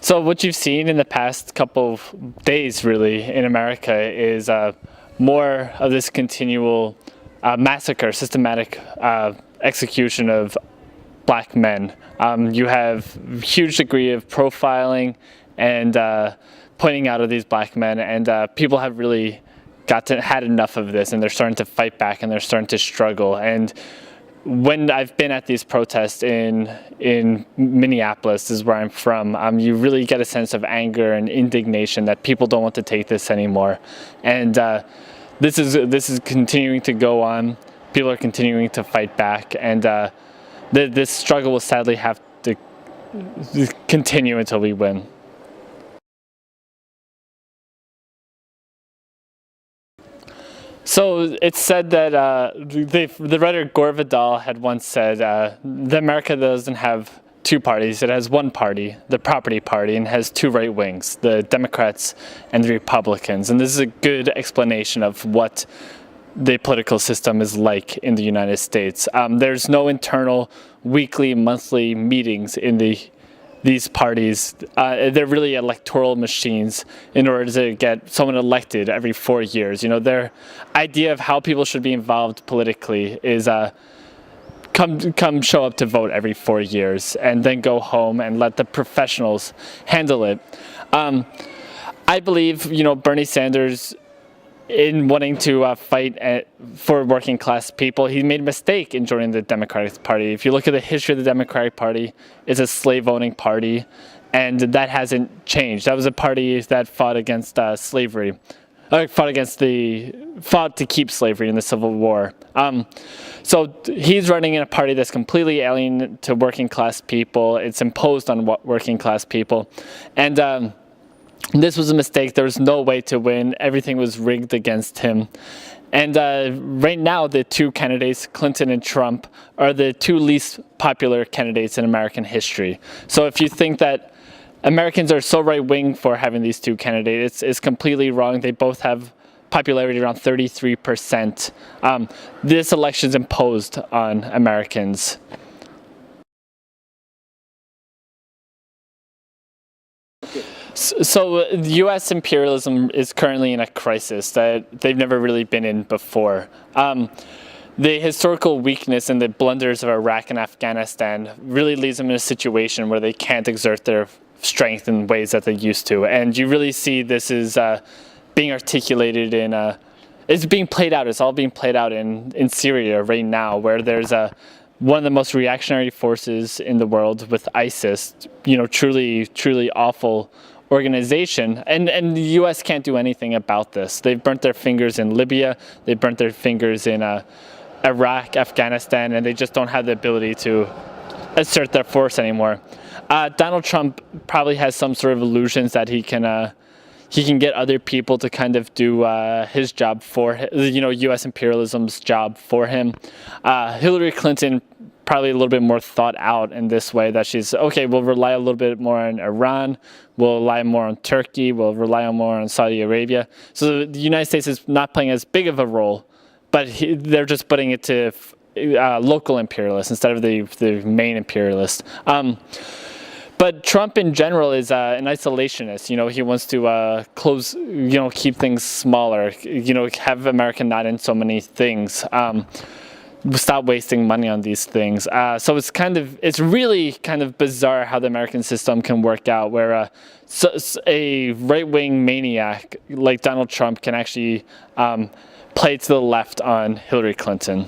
So what you've seen in the past couple of days, really, in America is more of this continual massacre, systematic execution of black men. You have a huge degree of profiling and pointing out of these black men, and people have really had enough of this, and they're starting to fight back, and they're starting to struggle. And when I've been at these protests in Minneapolis, is where I'm from, you really get a sense of anger and indignation that people don't want to take this anymore. And this is continuing to go on. People are continuing to fight back, and this struggle will sadly have to continue until we win. So it's said that the writer Gore Vidal had once said that America doesn't have two parties, it has one party, the property party, and has two right wings, the Democrats and the Republicans. And this is a good explanation of what the political system is like in the United States. There's no internal weekly, monthly meetings in these parties. They're really electoral machines in order to get someone elected every 4 years. You know, their idea of how people should be involved politically is come show up to vote every 4 years and then go home and let the professionals handle it. I believe, you know, Bernie Sanders, in wanting to fight for working class people, he made a mistake in joining the Democratic Party. If you look at the history of the Democratic Party, it's a slave-owning party, and that hasn't changed. That was a party that fought against slavery, fought to keep slavery in the Civil War. So he's running in a party that's completely alien to working class people. It's imposed on working class people, and this was a mistake. There was no way to win. Everything was rigged against him. And right now, the two candidates, Clinton and Trump, are the two least popular candidates in American history. So if you think that Americans are so right-wing for having these two candidates, it's completely wrong. They both have popularity around 33%. This election is imposed on Americans. So US imperialism is currently in a crisis that they've never really been in before. The historical weakness and the blunders of Iraq and Afghanistan really leaves them in a situation where they can't exert their strength in ways that they used to. And you really see this is being articulated in it's being played out. It's all being played out in Syria right now, where there's one of the most reactionary forces in the world with ISIS, you know, truly awful organization, and the U.S. can't do anything about this. They've burnt their fingers in Libya, they've burnt their fingers in Iraq, Afghanistan, and they just don't have the ability to assert their force anymore. Donald Trump probably has some sort of illusions that he can get other people to kind of do his job for him, you know, U.S. imperialism's job for him. Hillary Clinton probably a little bit more thought out in this way, that she's, okay, we'll rely a little bit more on Iran, we'll rely more on Turkey, we'll rely more on Saudi Arabia. So the United States is not playing as big of a role, but they're just putting it to local imperialists instead of the main imperialist. But Trump in general is an isolationist. You know, he wants to close, you know, keep things smaller, you know, have America not in so many things. Stop wasting money on these things. So it's really kind of bizarre how the American system can work out, where a right-wing maniac like Donald Trump can actually play to the left on Hillary Clinton.